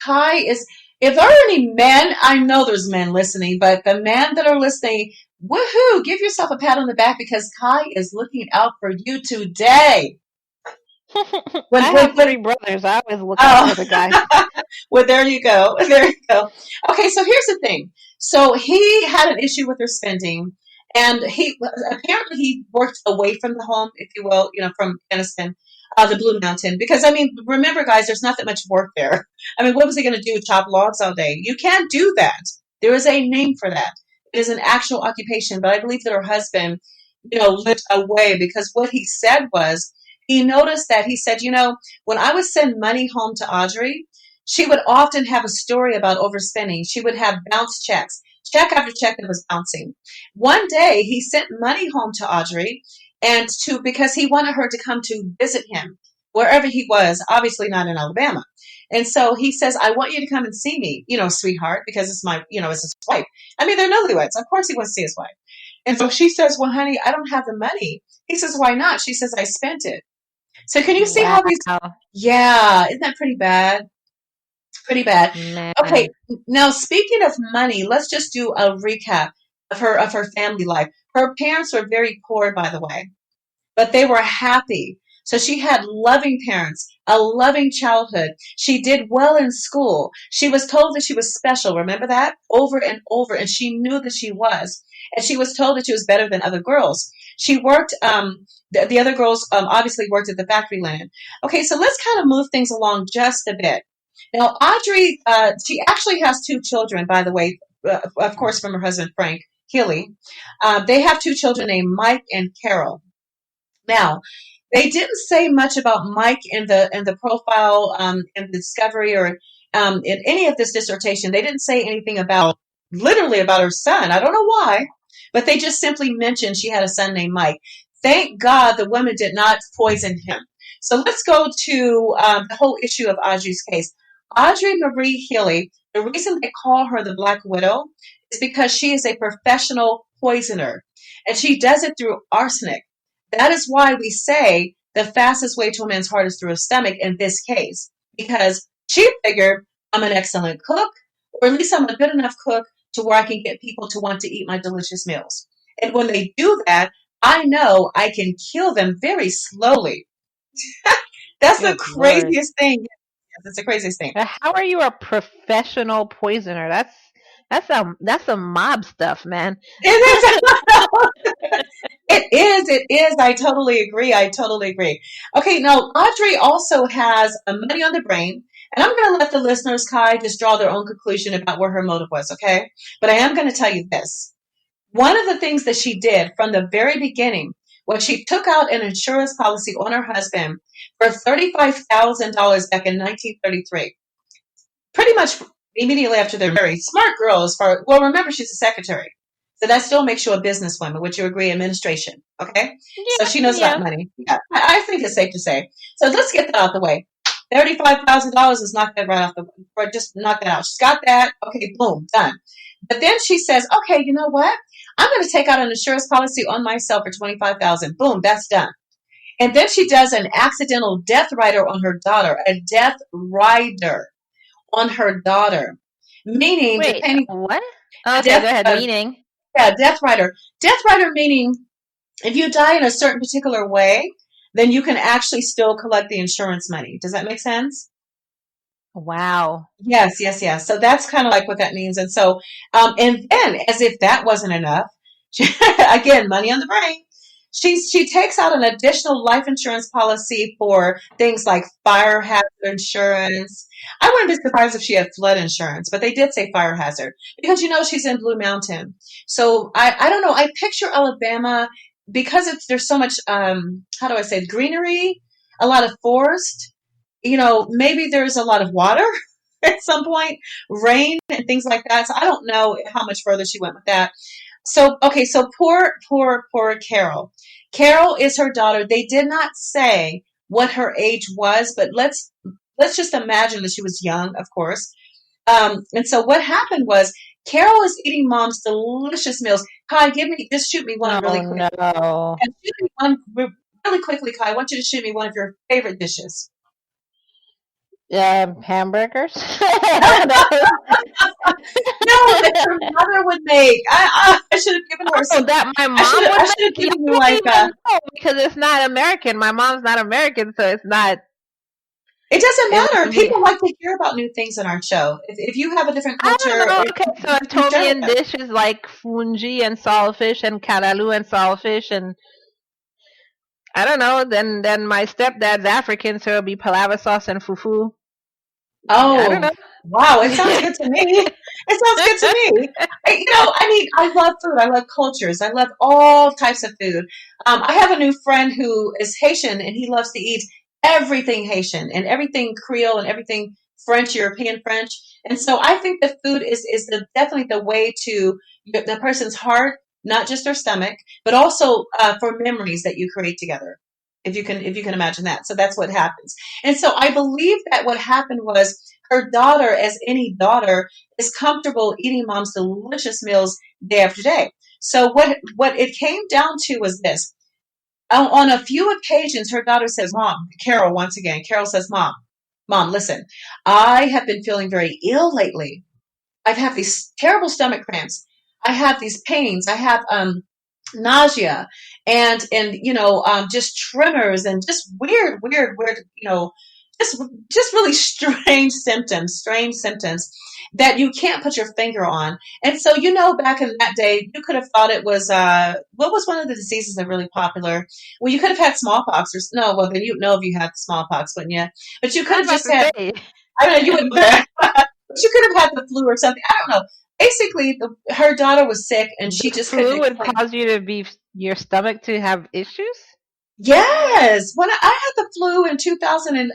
Ky is, if there are any men, I know there's men listening, but the men that are listening, woohoo, give yourself a pat on the back because Ky is looking out for you today. I have three brothers. I always look out Oh, for the guys. well, there you go. There you go. Okay, so here's the thing. So he had an issue with her spending, and he worked away from the home, if you will, from Aniston, the Blue Mountain, because I mean, remember, guys, there's not that much work there. I mean, what was he going to do? Chop logs all day? You can't do that. There is a name for that. It is an actual occupation, but I believe that her husband, lived away because what he said was he noticed that he said, when I would send money home to Audrey, she would often have a story about overspending. She would have bounce checks, check after check that was bouncing. One day he sent money home to Audrey because he wanted her to come to visit him wherever he was, obviously not in Alabama. And so he says, I want you to come and see me, sweetheart, because it's it's his wife. I mean, they're newlyweds. Of course he wants to see his wife. And so she says, well, honey, I don't have the money. He says, why not? She says, I spent it. So can you see how these, Wow, yeah, isn't that pretty bad? Pretty bad. Okay, man. now speaking of money, let's just do a recap of her family life. Her parents were very poor, by the way, but they were happy. So she had loving parents, a loving childhood. She did well in school. She was told that she was special. Remember that? Over and over. And she knew that she was. And she was told that she was better than other girls. She worked, the other girls obviously worked at the factory land. Okay, so let's kind of move things along just a bit. Now, Audrey, she actually has two children, by the way, of course, from her husband, Frank Hilley. They have two children named Mike and Carol. Now, they didn't say much about Mike in the profile, in the discovery, or in any of this dissertation. They didn't say anything literally about her son. I don't know why, but they just simply mentioned she had a son named Mike. Thank God the woman did not poison him. So let's go to the whole issue of Audrey's case. Audrey Marie Hilley, the reason they call her the Black Widow is because she is a professional poisoner, and she does it through arsenic. That is why we say the fastest way to a man's heart is through his stomach in this case, because she figured I'm an excellent cook, or at least I'm a good enough cook to where I can get people to want to eat my delicious meals. And when they do that, I know I can kill them very slowly. That's the Good Lord. craziest thing. Yes, that's the craziest thing. How are you a professional poisoner? That's some mob stuff, man. It is. It is. I totally agree. I totally agree. Okay, now Audrey also has a money on the brain, and I'm going to let the listeners, Ky, just draw their own conclusion about where her motive was, okay? But I am going to tell you this. One of the things that she did from the very beginning was she took out an insurance policy on her husband for $35,000 back in 1933, pretty much immediately after they're married. Smart girl as far, well, remember she's a secretary. So that still makes you a businesswoman. Would you agree? Administration. Okay. So Yeah, she knows about yeah. money. Yeah. I think it's safe to say. So let's get that out the way. $35,000 is knock that right off or just knock that out. She's got that. Okay, boom, done. But then she says, okay, you know what? I'm going to take out an insurance policy on myself for 25,000. Boom, that's done. And then she does an accidental death rider on her daughter, a death rider on her daughter, meaning Wait, depending what? a Okay, death go ahead. Meaning. yeah, death rider. Death rider meaning if you die in a certain particular way, then you can actually still collect the insurance money. Does that make sense? Wow. Yes, yes, yes. So that's kind of like what that means. And so, and then as if that wasn't enough, she, again, money on the brain. She takes out an additional life insurance policy for things like fire hazard insurance. I wouldn't be surprised if she had flood insurance, but they did say fire hazard because she's in Blue Mountain. So I don't know. I picture Alabama because there's so much how do I say greenery, a lot of forest. Maybe there's a lot of water at some point, rain and things like that. So I don't know how much further she went with that. So, okay, so poor Carol. Carol is her daughter. They did not say what her age was, but let's just imagine that she was young, of course. And so what happened was Carol is eating mom's delicious meals. Kai, just shoot me one Oh really quick. no. And shoot me one really quickly, Kai. I want you to shoot me one of your favorite dishes. Hamburgers. No, that your mother would make. I should have given her Oh, some. that my I should mom have would I should have make? Y'all given you wouldn't like even know because it's not American. My mom's not American, so it's not. it doesn't It matter. wouldn't be. People like to hear about new things in our show. If you have a different I don't culture, know. or Okay, so you can share with Ethiopian us. dishes like fungi and saltfish and karalu and saltfish and I don't know. Then my stepdad's African, so it'll be palava sauce and fufu. I don't Oh, know. wow. It sounds good to me. It sounds good to me. I mean, I love food. I love cultures. I love all types of food. I have a new friend who is Haitian and he loves to eat everything Haitian and everything Creole and everything French, European French. And so I think that food is definitely the way to the person's heart, not just their stomach, but also for memories that you create together. If you can imagine that. So that's what happens. And so I believe that what happened was her daughter, as any daughter, is comfortable eating mom's delicious meals day after day. So what it came down to was this. On a few occasions, her daughter says, "Mom," Carol once again. Carol says, "Mom, listen, I have been feeling very ill lately. I've had these terrible stomach cramps. I have these pains. I have nausea and just tremors and just weird just just really strange symptoms that you can't put your finger on. And so back in that day you could have thought it was what was one of the diseases that really popular. Well, you could have had smallpox or no, well then you'd know if you had smallpox, wouldn't you? But you could I was have about just to had, say I don't know, you wouldn't but you could have had the flu or something. I don't know. Basically, her daughter was sick and the she just couldn't flu would explain. cause you to be your stomach to have issues. Yes, when I had the flu in 2000, and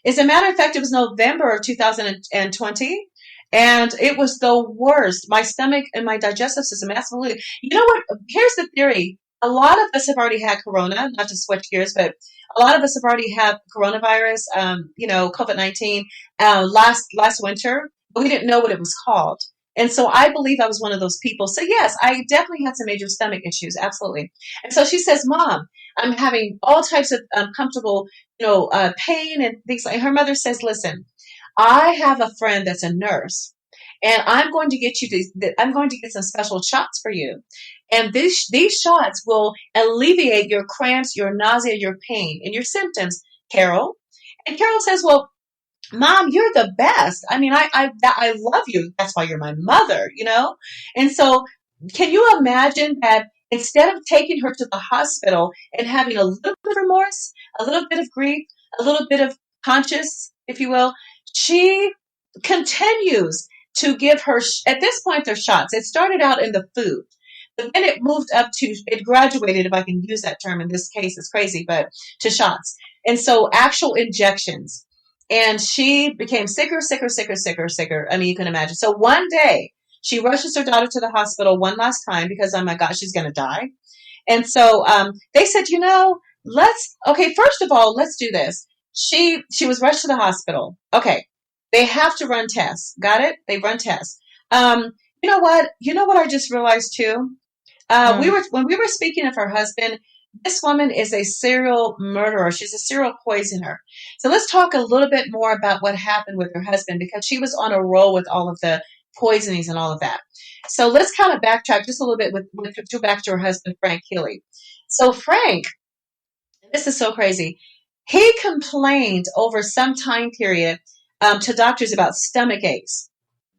as a matter of fact, it was November of 2020, and it was the worst. My stomach and my digestive system, absolutely. You know what? Here's the theory. A lot of us have already had corona, not to switch gears, but a lot of us have already had coronavirus, COVID-19, last winter, but we didn't know what it was called. And so I believe I was one of those people. So yes, I definitely had some major stomach issues, absolutely. And so she says, "Mom, I'm having all types of uncomfortable, pain and things like." Her mother says, "Listen, I have a friend that's a nurse, and I'm going to get I'm going to get some special shots for you, and these shots will alleviate your cramps, your nausea, your pain, and your symptoms, Carol." And Carol says, "Well, Mom, you're the best. I mean, I love you. That's why you're my mother." And so, can you imagine that instead of taking her to the hospital and having a little bit of remorse, a little bit of grief, a little bit of conscience, if you will, she continues to give her, at this point, their shots. It started out in the food. But then it graduated, if I can use that term in this case, it's crazy, but to shots. And so actual injections. And she became sicker, sicker, sicker, sicker, sicker. I mean, you can imagine. So one day, she rushes her daughter to the hospital one last time because, oh my gosh, she's going to die. And so they said, okay, first of all, let's do this. She was rushed to the hospital. Okay, they have to run tests. Got it? They run tests. Um, you know what? You know what I just realized too? Mm. When we were speaking of her husband, this woman is a serial murderer. She's a serial poisoner. So let's talk a little bit more about what happened with her husband because she was on a roll with all of the poisonings and all of that. So let's kind of backtrack just a little bit to back to her husband, Frank Hilley. So Frank, this is so crazy. He complained over some time period to doctors about stomach aches,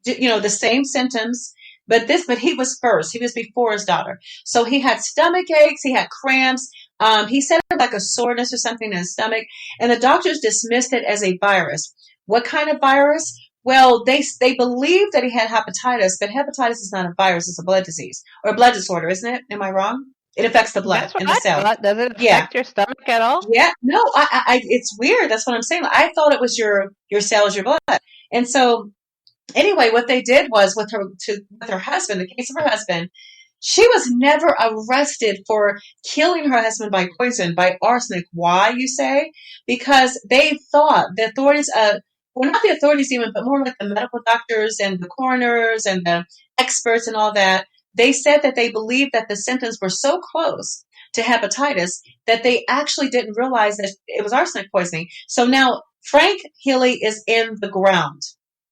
the same symptoms, but he was first. He was before his daughter. So he had stomach aches, he had cramps. He said it like a soreness or something in his stomach, and the doctors dismissed it as a virus. What kind of virus? Well, they believe that he had hepatitis, but hepatitis is not a virus; it's a blood disease or a blood disorder, isn't it? Am I wrong? It affects the blood That's what and the I cells. thought. Does it Yeah, affect your stomach at all? yeah. No, it's weird. That's what I'm saying. I thought it was your cells, your blood, and so anyway, what they did was with her husband, the case of her husband, she was never arrested for killing her husband by poison, by arsenic. Why, you say? Because they thought the authorities, well, not the authorities even, but more like the medical doctors and the coroners and the experts and all that. They said that they believed that the symptoms were so close to hepatitis that they actually didn't realize that it was arsenic poisoning. So now Frank Hilley is in the ground,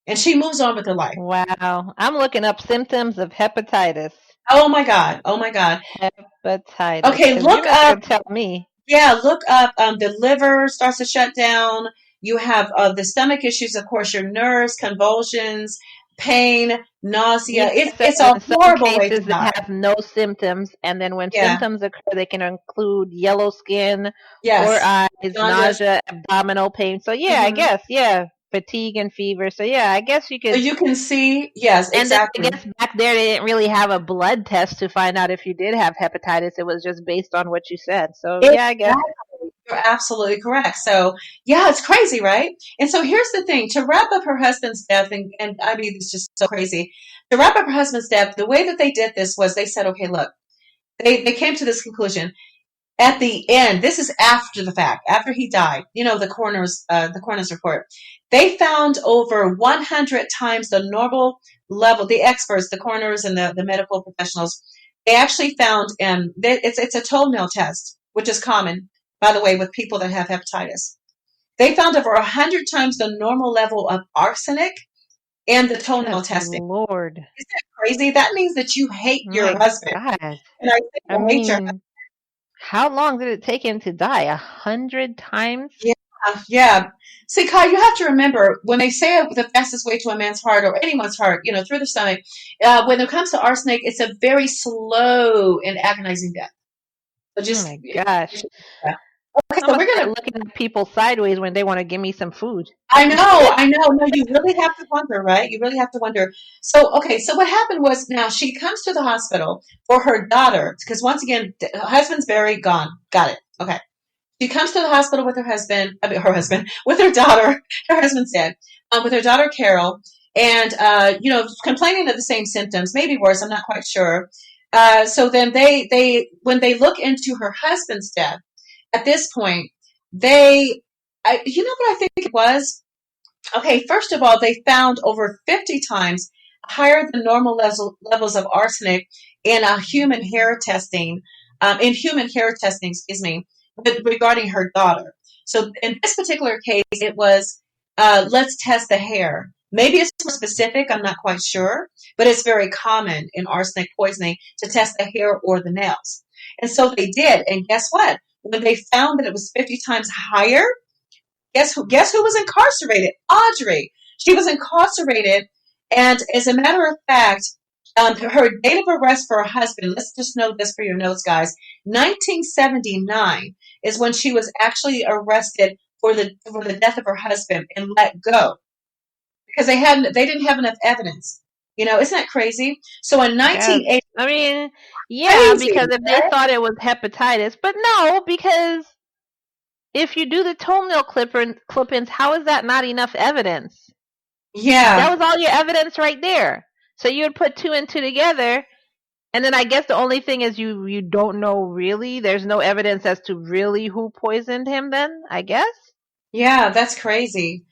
and she moves on with her life. Wow. I'm looking up symptoms of hepatitis. Oh my God. Oh my God. Hepatitis. Okay, Because you're look not up. going to tell me. Yeah, look up. The liver starts to shut down. You have the stomach issues, of course, your nerves, convulsions, pain, nausea. Yeah, It's it says it's a in some horrible way to cases they die. have no symptoms, and then when Yeah. symptoms occur, they can include yellow skin, poor Yes. eyes, Jaundice. nausea, abdominal pain. So yeah, I Hmm. guess, yeah, fatigue and fever. So yeah, I guess you So could. you can see. Yes, And then I exactly. guess back there they didn't really have a blood test to find out if you did have hepatitis. It was just based on what you said. So yeah, I guess. Exactly. You're absolutely correct. So, yeah, it's crazy, right? And so here's the thing to wrap up her husband's death, and I mean, it's just so crazy. To wrap up her husband's death, the way that they did this was they said, okay, look, they came to this conclusion. At the end, this is after the fact, after he died, the coroner's report. They found over 100 times the normal level. The experts, the coroners, and the medical professionals, they actually found, it's a toenail test, which is common, by the way, with people that have hepatitis. They found over 100 times the normal level of arsenic in the toenail Good testing. Lord. Isn't that crazy? That means that you hate your My husband. God. And I say I you hate your mean, how long did it take him to die? 100 times? Yeah, yeah. See, Kai, you have to remember when they say the fastest way to a man's heart or anyone's heart, through the stomach, when it comes to arsenic, it's a very slow and agonizing death. So Oh just, my gosh. yeah. Okay, I'm so gonna we're start gonna. looking at people sideways when they want to give me some food. I know. No, you really have to wonder, right? You really have to wonder. So, okay, so what happened was now she comes to the hospital for her daughter because once again, her husband's buried, gone. Got it. Okay. She comes to the hospital with with her daughter, her husband's dead, with her daughter Carol, and complaining of the same symptoms, maybe worse. I'm not quite sure. So then when they look into her husband's death, at this point, you know what I think it was? Okay, first of all, they found over 50 times higher than normal levels of arsenic in human hair testing, excuse me, regarding her daughter. So in this particular case, it was let's test the hair. Maybe it's more specific, I'm not quite sure, but it's very common in arsenic poisoning to test the hair or the nails. And so they did, and guess what? When they found that it was 50 times higher, Guess who was incarcerated? Audrey. She was incarcerated, and as a matter of fact, her date of arrest for her husband. Let's just note this for your notes, guys. 1979 is when she was actually arrested for the death of her husband and let go because they didn't have enough evidence. Isn't that crazy? So in Yes. 1980, I mean, yeah, crazy, because if they right? thought it was hepatitis, but no, because if you do the toenail clippings, how is that not enough evidence? That Yeah, was all your evidence right there. So you would put two and two together, and then I guess the only thing is you don't know really. There's no evidence as to really who poisoned him. Then I guess. yeah, that's crazy.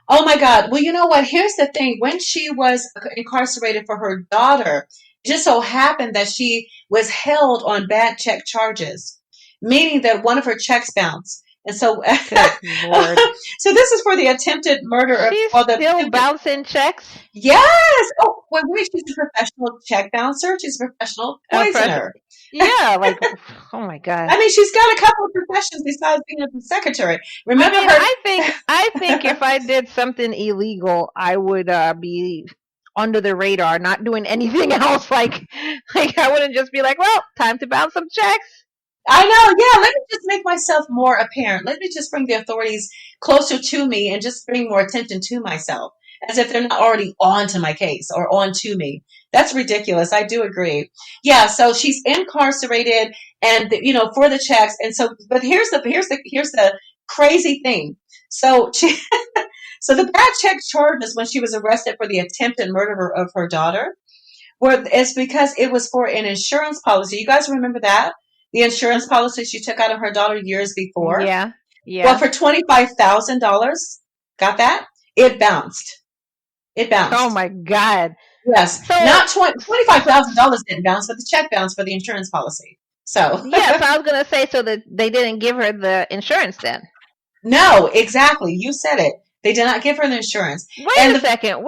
Oh my God. Well, you know what? Here's the thing. When she was incarcerated for her daughter, it just so happened that she was held on bad check charges, meaning that one of her checks bounced. And so, Good Lord. so this is for the attempted murder of, She's well, the still attempted, bouncing checks. yes. Oh, wait, she's a professional check bouncer. She's a professional Fresh. poisoner. Yeah, like oh my God. I mean, she's got a couple of professions besides being a secretary. I Remember mean, her? I think if I did something illegal, I would be under the radar, not doing anything else. Like I wouldn't just be like, well, time to bounce some checks. I know, yeah. Let me just make myself more apparent. Let me just bring the authorities closer to me and just bring more attention to myself, as if they're not already on to my case or on to me. That's ridiculous. I do agree. Yeah. So she's incarcerated, and for the checks. And so, but here's the crazy thing. So so the bad check charges when she was arrested for the attempted murder of her daughter it's because it was for an insurance policy. You guys remember that? The insurance policy she took out of her daughter years before? Yeah, Well, yeah. for $25,000, got that? It bounced. It Oh bounced. my God. Yes. So, Not $25,000 didn't bounce, but the check bounced for the insurance policy. So, yeah. So I was gonna say, so that they didn't give her the insurance then. No, exactly. You said it. They did not give her the insurance. Wait And a second.